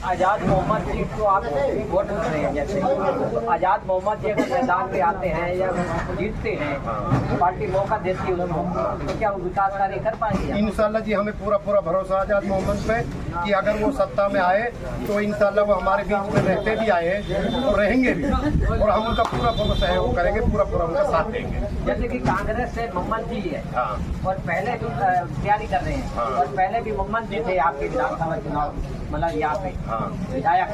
आज़ाद मोहम्मद जी को आप वोट कर रहे हैं, जैसे तो आज़ाद मोहम्मद जी अगर मैदान पे आते हैं या जीतते हैं, पार्टी मौका देती है उनको, तो क्या वो विकास कार्य कर पाएंगे? इंशाल्लाह जी, हमें पूरा भरोसा आज़ाद मोहम्मद पे कि अगर वो सत्ता में आए तो इंशाल्लाह वो हमारे बीच में रहते भी आए और रहेंगे भी, और हम उनका पूरा सहयोग करेंगे, पूरा उनका साथ देंगे। जैसे कि कांग्रेस से मोहम्मद जी है और पहले भी तैयारी कर रहे हैं, और पहले भी मोहम्मद जी थे आपके विधानसभा चुनाव, मतलब यहाँ पे विधायक,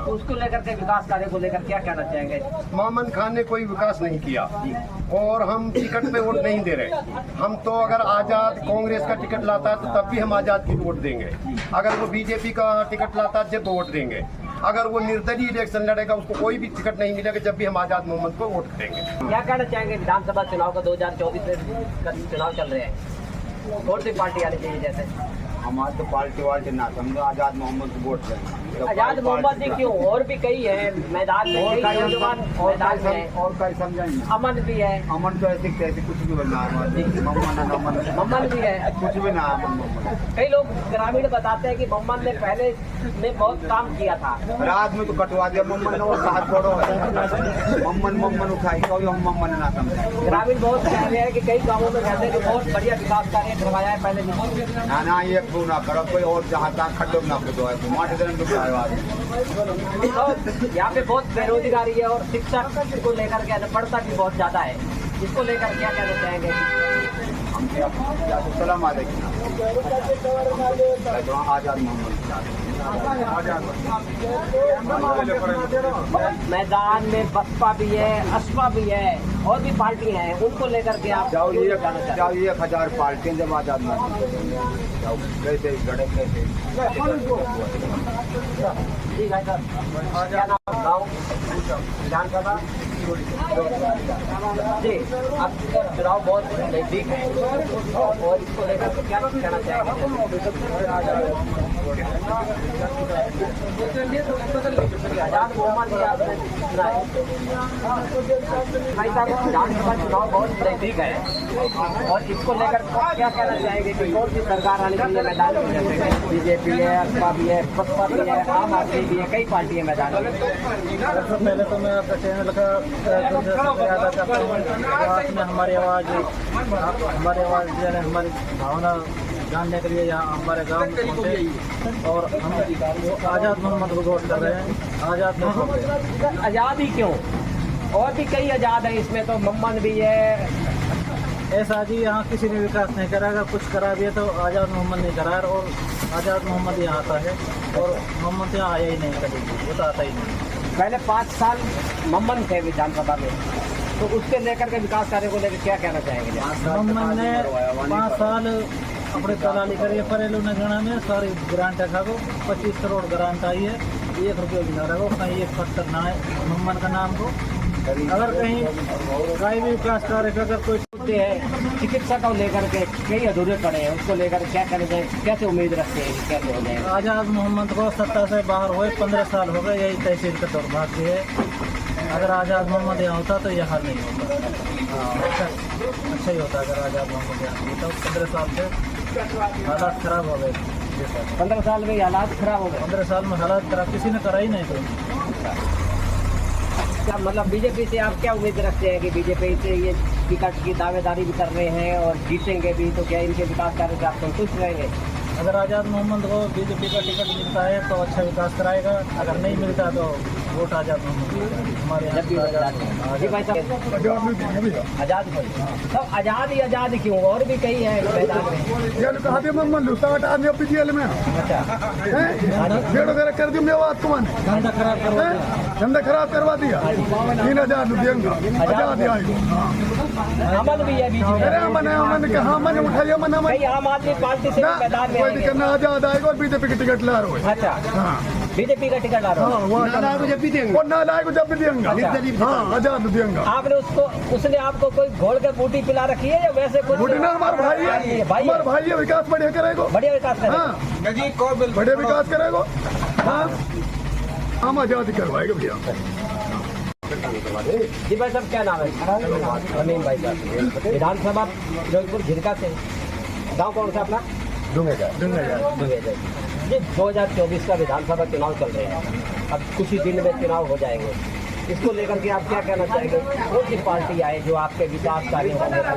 तो उसको लेकर के विकास कार्य को लेकर क्या कहना चाहेंगे? मोहम्मद खान ने कोई विकास नहीं किया और हम टिकट पे वोट नहीं दे रहे। हम तो अगर आज़ाद कांग्रेस का टिकट लाता है तो तब भी हम आज़ाद की वोट देंगे, अगर वो बीजेपी का टिकट लाता है जब वोट देंगे, अगर वो निर्दलीय इलेक्शन लड़ेगा उसको कोई भी टिकट नहीं मिलेगा जब भी हम आज़ाद मोहम्मद को वोट करेंगे। क्या कहना चाहेंगे विधानसभा चुनाव का 2024 में चुनाव चल रहे हैं, कौन सी पार्टी आनी चाहिए? जैसे हमारे तो पार्टी वाले ना समझो, आज़ाद मोहम्मद को वोट देंगे। आज़ाद मोहम्मद जी क्यों? और भी कई है मैदान में, कई नौजवान मैदान में, और कई समझाएंगे। अमन भी है, अमन तो ऐसे कैसे कुछ भी बनना है, मम्मन भी है, कुछ भी ना अमन। कई लोग ग्रामीण बताते हैं कि मम्मन ने पहले में बहुत काम किया था, रात में तो कटवा दिया मम्मन ने, और साथ छोड़ो मम्मन उठाई तो हम मम्मन ना समझे। ग्रामीण बहुत कह रहे हैं कि कई गाँवों में कहते हैं कि बहुत बढ़िया विकास कार्य करवाया है पहले नहीं। ना ये ना करो कोई और, जहाँ तक खड्डो ना खुदो है माटे दिन तो यहाँ पे बहुत बेरोजगारी है और शिक्षा को लेकर के अनपढ़ता भी बहुत ज्यादा है, इसको लेकर क्या कहना चाहेंगे? सलाम आज़ाद मोहम्मद। मैदान में बसपा भी है, असपा भी है, और भी पार्टी हैं, उनको लेकर के आप जाओ 1000 पार्टियाँ जब आज़ाद कैसे लड़े कैसे। ठीक है सर, क्या नाम गाँव विधानसभा जी? आपका चुनाव बहुत नजदीक है और इसको लेकर के क्या कहना चाहेंगे? आज़ाद मोहम्मद जी आपने सुना है भाई साहब, विधानसभा चुनाव बहुत नजदीक है और इसको लेकर क्या कहना चाहेंगे कि कौन सी सरकार आने के लिए मैदान में? जैसे बीजेपी है, असपा भी है, बसपा भी है, आम आदमी भी है, कई पार्टी है मैदान में। सबसे पहले तो मैं आपका चैनल का अदा करता हूँ, आपने हमारी आवाज़ जो है हमारी भावना जानने के लिए यहाँ हमारे गांव में पहुँचे और हम आज़ाद मोहम्मद को वोट कर रहे हैं। आज़ाद मोहम्मद, आज़ाद ही क्यों? और भी कई आज़ाद है इसमें, तो मम्मन भी है। ऐसा जी यहाँ किसी ने विकास नहीं करा, अगर कुछ करा दिया तो आज़ाद मोहम्मद नहीं करा, और आज़ाद मोहम्मद यहाँ आता है और मोहम्मद यहाँ आया ही नहीं कभी, वो तो आता ही नहीं। पहले 5 साल मम्मन थे विधानसभा में, तो उसके लेकर के विकास कार्य को लेकर क्या कहना चाहेंगे? मोहम्मद ने 5 साल अपने दलाली करी है, परेलू नगरा में सारी ग्रांट है, 25 करोड़ ग्रांट आई है, 1 रुपये भी ना रखो, कहीं 1 पत्थर ना है मोहम्मद का नाम को। अगर कहीं भी विकास कार्य का अगर कोई है, चिकित्सा को लेकर के कई अधूरे पड़े हैं, उसको लेकर क्या करना चाहिए, कैसे उम्मीद रखते हैं कि कैसे हो जाएगा? आज़ाद मोहम्मद को सत्ता से बाहर हुए 15 साल हो गए, यही तहसील का दुर्भाग्य है। अगर आज़ाद मोहम्मद यहाँ होता तो यह हाल नहीं होता। अच्छा ही होता अगर आज़ाद मोहम्मद यहाँ होता। 15 साल से हालात खराब हो गए। 15 साल में हालात खराब हो गए। 15 साल में हालात खराब किसी ने करा ही नहीं। तो क्या मतलब बीजेपी से आप क्या उम्मीद रखते हैं कि बीजेपी से ये टिकट की दावेदारी भी कर रहे हैं और जीतेंगे भी, तो क्या इनके विकास कार्य से आप संतुष्ट रहेंगे? अगर आज़ाद मोहम्मद को बीजेपी का टिकट मिलता है तो अच्छा विकास कराएगा, अगर नहीं मिलता तो वोट आज़ाद मोहम्मद हमारे यहाँ भी जी भाई साहब, आज़ाद सब आज़ाद ही आज़ाद क्यों? और भी कई है मैदान में। कर दी बात को धंधा खराब करवा दिया। 3000 अमन भी है बीच में, उठाइए कई आम आदमी पार्टी से मैदान में आएंगे। आजाद आएगा और बीजेपी का टिकट ला रहे हो। अच्छा, बीजेपी का टिकट ला रहा हूँ, जब भी देंगे, नालायक जब भी देंगे। हाँ, आजाद देंगे। आपने उसने आपको कोई घोल के बूटी पिला रखी है या वैसे कुछ? बूटी ना, हमारा भाई है, हमारा भाई है, विकास बढ़िया करेगा, बढ़िया विकास करेगा। हाँ, बढ़िया विकास करेगा। हाँ, हम आजाद करवाएगा भैया। जी भाई साहब, क्या नाम है? अमीन भाई साहब, विधानसभा फिरोजपुर झिरका से। गाँव कौन सा अपना? दूंगा। जी 2024 का विधानसभा चुनाव चल रहे हैं, अब कुछ ही दिन में चुनाव हो जाएंगे, इसको लेकर के आप क्या कहना चाहेंगे? कौन सी पार्टी आए जो आपके विकास कार्यों को लेकर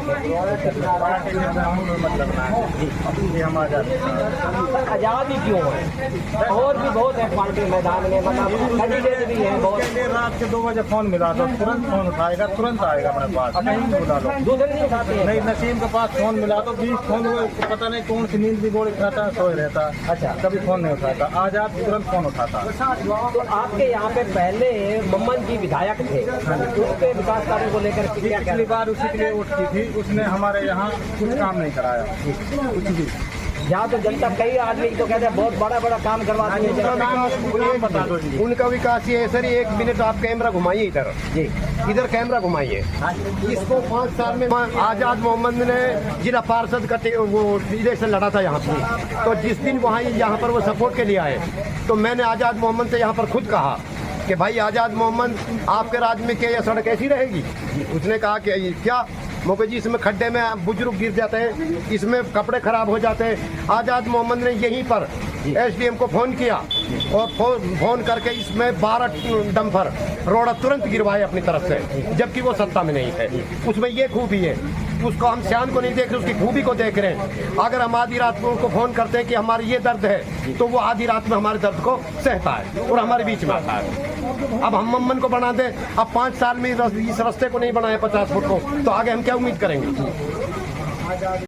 जी हम आजाद आज़ादी क्यों है? और भी बहुत है पार्टी मैदान में, मतलब कैंडिडेट भी है बहुत। रात के 2 बजे फोन मिला तो तुरंत फोन उठाएगा, तुरंत आएगा अपने पास, कहीं भी बुला लो। दूसरे नहीं उठाते हैं। नहीं, नसीम के पास फोन मिला तो 20 फोन हुए, पता नहीं कौन सी नींद भी गोली खाता है, सोए रहता। अच्छा, कभी फोन नहीं उठाता, आजाद तुरंत फोन उठाता। तो आपके यहाँ पे पहले मम्मन जी विधायक थे, उनके विकास कार्यों को लेकर क्या पिछली बार उसी के लिए वोट की थी, उसने हमारे यहाँ कुछ काम नहीं कराया, कुछ भी। यहाँ तो जनता कई आदमी तो कहते हैं बहुत बड़ा बड़ा काम करवाते हैं। बता दो जी। उनका विकास ये है सर, 1 मिनट आप कैमरा घुमाइए इधर जी, इधर कैमरा घुमाइए। इसको 5 साल में आजाद मोहम्मद ने जिला पार्षद का वो इलेक्शन लड़ा था यहाँ पर, तो जिस दिन वहाँ यहाँ पर वो सपोर्ट के लिए आए तो मैंने आजाद मोहम्मद से यहाँ पर खुद कहा कि भाई आजाद मोहम्मद आपके राज्य में क्या यह सड़क ऐसी रहेगी? उसने कहा कि क्या मौके जी, इसमें खड्डे में बुजुर्ग गिर जाते हैं, इसमें कपड़े खराब हो जाते हैं। आजाद मोहम्मद ने यहीं पर एसडीएम को फोन किया और फोन करके इसमें 12 डंपर रोड तुरंत गिरवाए अपनी तरफ से, जबकि वो सत्ता में नहीं थे। उसमें ये खूबी है, उसको हम श्यान को नहीं देख रहे, उसकी खूबी को देख रहे हैं। अगर हम आधी रात को उनको फोन करते हैं कि हमारे ये दर्द है, तो वो आधी रात में हमारे दर्द को सहता है और हमारे बीच में आता है। अब हम मम्मन को बना दें, अब 5 साल में इस रास्ते को नहीं बनाया 50 फुट को, तो आगे हम क्या उम्मीद करेंगे?